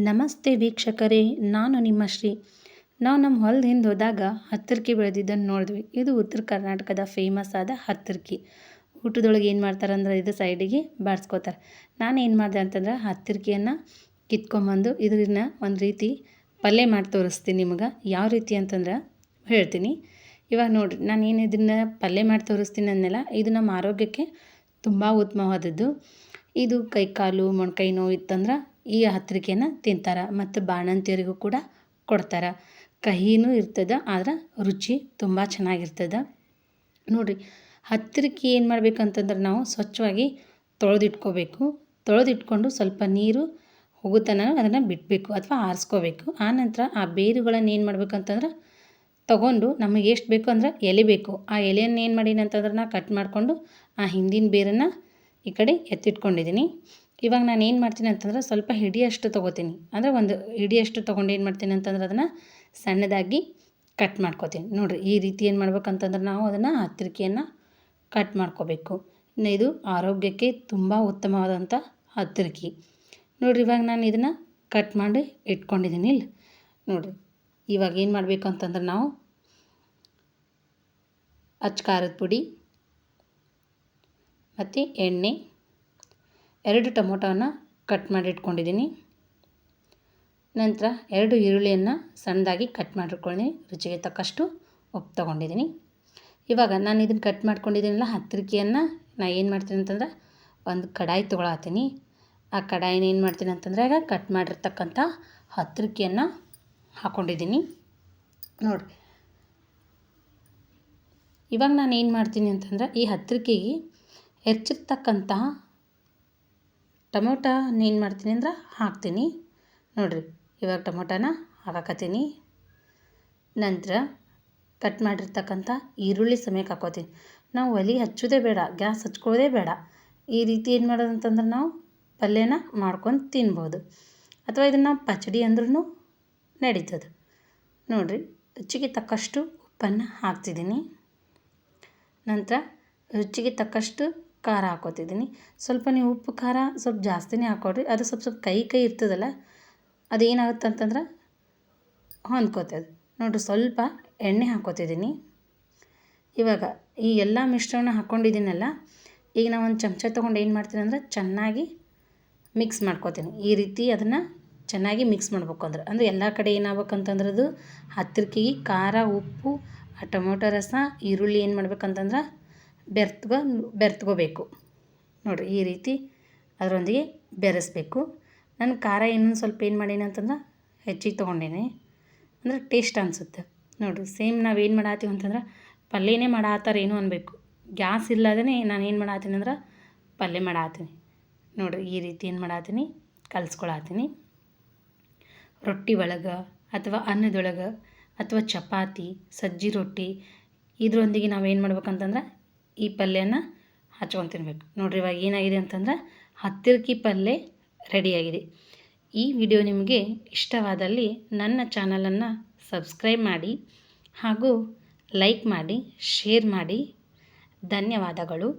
ನಮಸ್ತೆ ವೀಕ್ಷಕರೇ, ನಾನು ನಿಮ್ಮ ಶ್ರೀ. ನಾವು ನಮ್ಮ ಹೊಲದ ಹಿಂದೆ ಹೋದಾಗ ಹತ್ತಿರಕಿ ಬೆಳೆದಿದ್ದನ್ನು ನೋಡಿದ್ವಿ. ಇದು ಉತ್ತರ ಕರ್ನಾಟಕದ ಫೇಮಸ್ ಆದ ಹತ್ತಿರಕಿ. ಊಟದೊಳಗೆ ಏನು ಮಾಡ್ತಾರೆ ಅಂದ್ರೆ ಇದು ಸೈಡಿಗೆ ಬಾಡಿಸ್ಕೋತಾರೆ. ನಾನು ಏನು ಮಾಡಿದೆ ಅಂತಂದ್ರೆ ಹತ್ತಿರಕಿಯನ್ನು ಕಿತ್ಕೊಂಬಂದು ಇದನ್ನ ಒಂದು ರೀತಿ ಪಲ್ಯ ಮಾಡಿ ತೋರಿಸ್ತೀನಿ ನಿಮಗೆ. ಯಾವ ರೀತಿ ಅಂತಂದ್ರೆ ಹೇಳ್ತೀನಿ. ಇವಾಗ ನೋಡಿರಿ, ನಾನು ಏನು ಇದನ್ನು ಪಲ್ಯ ಮಾಡಿ ತೋರಿಸ್ತೀನಿ ಅಂದೆಲ್ಲ, ಇದು ನಮ್ಮ ಆರೋಗ್ಯಕ್ಕೆ ತುಂಬ ಉತ್ತಮವಾದದ್ದು. ಇದು ಕೈಕಾಲು ಮೊಣಕೈ ನೋವು ಇತ್ತಂದ್ರೆ ಈ ಹತ್ತಿರಕಿಯನ್ನು ತಿಂತಾರೆ ಮತ್ತು ಬಾಣಂತಿಯರಿಗೂ ಕೂಡ ಕೊಡ್ತಾರೆ. ಕಹಿನೂ ಇರ್ತದೆ, ಆದ್ರೆ ರುಚಿ ತುಂಬ ಚೆನ್ನಾಗಿರ್ತದೆ. ನೋಡಿರಿ, ಹತ್ತಿರಕಿ ಏನು ಮಾಡಬೇಕಂತಂದ್ರೆ ನಾವು ಸ್ವಚ್ಛವಾಗಿ ತೊಳೆದಿಟ್ಕೋಬೇಕು. ತೊಳೆದಿಟ್ಕೊಂಡು ಸ್ವಲ್ಪ ನೀರು ಹೋಗುತ್ತನ ಅದನ್ನು ಬಿಡಬೇಕು ಅಥವಾ ಆರಿಸ್ಕೋಬೇಕು. ಆನಂತರ ಆ ಬೇರುಗಳನ್ನು ಏನು ಮಾಡ್ಬೇಕಂತಂದ್ರೆ ತೊಗೊಂಡು ನಮಗೆ ಎಷ್ಟು ಬೇಕು ಅಂದ್ರೆ ಎಲೆ ಬೇಕು. ಆ ಎಲೆಯನ್ನು ಏನು ಮಾಡೀನಿ ಅಂತಂದ್ರೆ ನಾನು ಕಟ್ ಮಾಡಿಕೊಂಡು ಆ ಹಿಂದಿನ ಬೇರನ್ನು ಈ ಕಡೆ ಎತ್ತಿಟ್ಕೊಂಡಿದ್ದೀನಿ. ಇವಾಗ ನಾನು ಏನು ಮಾಡ್ತೀನಿ ಅಂತಂದ್ರೆ ಸ್ವಲ್ಪ ಹಿಡಿಯಷ್ಟು ತೊಗೋತೀನಿ. ಅಂದರೆ ಒಂದು ಹಿಡಿಯಷ್ಟು ತೊಗೊಂಡು ಏನು ಮಾಡ್ತೀನಿ ಅಂತಂದ್ರೆ ಅದನ್ನು ಸಣ್ಣದಾಗಿ ಕಟ್ ಮಾಡ್ಕೋತೀನಿ. ನೋಡಿರಿ, ಈ ರೀತಿ ಏನು ಮಾಡ್ಬೇಕಂತಂದ್ರೆ ನಾವು ಅದನ್ನು ಹತ್ತಿರಕಿಯನ್ನು ಕಟ್ ಮಾಡ್ಕೋಬೇಕು. ಇನ್ನು ಇದು ಆರೋಗ್ಯಕ್ಕೆ ತುಂಬ ಉತ್ತಮವಾದಂಥ ಹತ್ತಿರಕಿ. ನೋಡಿರಿ, ಇವಾಗ ನಾನು ಇದನ್ನು ಕಟ್ ಮಾಡಿ ಇಟ್ಕೊಂಡಿದ್ದೀನಿ. ಇಲ್ಲಿ ನೋಡಿರಿ, ಇವಾಗ ಏನು ಮಾಡಬೇಕು ಅಂತಂದ್ರೆ ನಾವು ಅಚ್ಚ ಖಾರದ ಪುಡಿ ಮತ್ತು ಎಣ್ಣೆ, 2 ಟೊಮೊಟೊವನ್ನು ಕಟ್ ಮಾಡಿ ಇಟ್ಕೊಂಡಿದ್ದೀನಿ. ನಂತರ 2 ಈರುಳ್ಳಿಯನ್ನು ಸಣ್ಣದಾಗಿ ಕಟ್ ಮಾಡಿಟ್ಕೊಂಡಿದ್ದೀನಿ. ರುಚಿಗೆ ತಕ್ಕಷ್ಟು ಉಪ್ಪು ತೊಗೊಂಡಿದ್ದೀನಿ. ಇವಾಗ ನಾನು ಇದನ್ನು ಕಟ್ ಮಾಡ್ಕೊಂಡಿದ್ದೀನಲ್ಲ ಹತ್ತಿರಕಿಯನ್ನು ನಾನು ಏನು ಮಾಡ್ತೀನಿ ಅಂತಂದ್ರೆ ಒಂದು ಕಡಾಯಿ ತೊಗೊಳತ್ತೀನಿ. ಆ ಕಡಾಯಿನ ಏನು ಮಾಡ್ತೀನಿ ಅಂತಂದರೆ ಈಗ ಕಟ್ ಮಾಡಿರ್ತಕ್ಕಂಥ ಹತ್ತಿರಕಿಯನ್ನು ಹಾಕ್ಕೊಂಡಿದ್ದೀನಿ. ನೋಡಿರಿ, ಇವಾಗ ನಾನು ಏನು ಮಾಡ್ತೀನಿ ಅಂತಂದ್ರೆ ಈ ಹತ್ತಿರಕಿಗೆ ಹೆಚ್ಚಿರ್ತಕ್ಕಂತಹ ಟೊಮೊಟೊನ ಏನು ಮಾಡ್ತೀನಿ ಅಂದ್ರೆ ಹಾಕ್ತೀನಿ. ನೋಡಿರಿ, ಇವಾಗ ಟೊಮೊಟೊನ ಹಾಕಕತ್ತೀನಿ. ನಂತರ ಕಟ್ ಮಾಡಿರ್ತಕ್ಕಂಥ ಈರುಳ್ಳಿ ಸಮೇತ ಹಾಕೋತೀನಿ. ನಾವು ಒಲೆ ಹಚ್ಚೋದೇ ಬೇಡ, ಗ್ಯಾಸ್ ಹಚ್ಕೊಳ್ಳೋದೇ ಬೇಡ. ಈ ರೀತಿ ಏನು ಮಾಡೋದು ಅಂತಂದ್ರೆ ನಾವು ಪಲ್ಯನ ಮಾಡ್ಕೊಂಡು ತಿನ್ಬೋದು, ಅಥವಾ ಇದನ್ನು ಪಚಡಿ ಅಂದ್ರೂ ನಡೀತದೆ. ನೋಡಿರಿ, ರುಚಿಗೆ ತಕ್ಕಷ್ಟು ಉಪ್ಪನ್ನು ಹಾಕ್ತಿದ್ದೀನಿ. ನಂತರ ರುಚಿಗೆ ತಕ್ಕಷ್ಟು ಖಾರ ಹಾಕೋತಿದ್ದೀನಿ. ಸ್ವಲ್ಪ ನೀವು ಉಪ್ಪು ಖಾರ ಸ್ವಲ್ಪ ಜಾಸ್ತಿನೇ ಹಾಕ್ಕೊಡ್ರಿ. ಅದು ಸ್ವಲ್ಪ ಕೈ ಇರ್ತದಲ್ಲ, ಅದೇನಾಗುತ್ತೆ ಅಂತಂದ್ರೆ ಹೊಂದ್ಕೋತದೆ. ನೋಡಿರಿ, ಸ್ವಲ್ಪ ಎಣ್ಣೆ ಹಾಕ್ಕೋತಿದ್ದೀನಿ. ಇವಾಗ ಈ ಎಲ್ಲ ಮಿಶ್ರಣ ಹಾಕ್ಕೊಂಡಿದ್ದೀನಲ್ಲ, ಈಗ ನಾನು ಒಂದು ಚಮಚ ತೊಗೊಂಡು ಏನು ಮಾಡ್ತೀನಿ ಅಂದರೆ ಚೆನ್ನಾಗಿ ಮಿಕ್ಸ್ ಮಾಡ್ಕೋತೀನಿ. ಈ ರೀತಿ ಅದನ್ನು ಚೆನ್ನಾಗಿ ಮಿಕ್ಸ್ ಮಾಡ್ಬೇಕು. ಅಂದರೆ ಎಲ್ಲ ಕಡೆ ಏನಾಗ್ಬೇಕಂತಂದ್ರೆ ಅದು ಹತ್ತಿರಕಿಗೆ ಖಾರ, ಉಪ್ಪು, ಆ ಟೊಮೊಟೊ ರಸ, ಈರುಳ್ಳಿ ಏನು ಮಾಡ್ಬೇಕಂತಂದ್ರೆ ಬೆರೆತ್ಕೋಬೇಕು. ನೋಡಿರಿ, ಈ ರೀತಿ ಅದರೊಂದಿಗೆ ಬೆರೆಸಬೇಕು. ನಾನು ಖಾರ ಇನ್ನೊಂದು ಸ್ವಲ್ಪ ಏನು ಮಾಡೀನಿ ಅಂತಂದ್ರೆ ಹೆಚ್ಚಿಗೆ ತೊಗೊಂಡೇನೆ, ಅಂದರೆ ಟೇಸ್ಟ್ ಅನಿಸುತ್ತೆ. ನೋಡಿರಿ, ಸೇಮ್ ನಾವೇನು ಮಾಡತ್ತೀವಿ ಅಂತಂದ್ರೆ ಪಲ್ಯನೇ ಮಾಡತ್ತಾರೇನು ಅನ್ಬೇಕು. ಗ್ಯಾಸ್ ಇಲ್ಲದೇ ನಾನು ಏನು ಮಾಡತ್ತೀನಿ ಅಂದ್ರೆ ಪಲ್ಯ ಮಾಡತ್ತೀನಿ. ನೋಡಿರಿ, ಈ ರೀತಿ ಏನು ಮಾಡತ್ತೀನಿ, ಕಲಿಸ್ಕೊಳತ್ತೀನಿ. ರೊಟ್ಟಿ ಒಳಗೆ ಅಥವಾ ಅನ್ನದೊಳಗೆ ಅಥವಾ ಚಪಾತಿ, ಸಜ್ಜಿ ರೊಟ್ಟಿ ಇದರೊಂದಿಗೆ ನಾವೇನು ಮಾಡ್ಬೇಕಂತಂದ್ರೆ ಈ ಪಲ್ಯನ ಹಚ್ಕೊಂಡು ತಿನ್ಬೇಕು. ನೋಡಿರಿ, ಇವಾಗ ಏನಾಗಿದೆ ಅಂತಂದ್ರೆ ಹತ್ತಿರಕಿ ಪಲ್ಯ ರೆಡಿಯಾಗಿದೆ. ಈ ವಿಡಿಯೋ ನಿಮಗೆ ಇಷ್ಟವಾದಲ್ಲಿ ನನ್ನ ಚಾನಲನ್ನು ಸಬ್ಸ್ಕ್ರೈಬ್ ಮಾಡಿ ಹಾಗೂ ಲೈಕ್ ಮಾಡಿ, ಶೇರ್ ಮಾಡಿ. ಧನ್ಯವಾದಗಳು.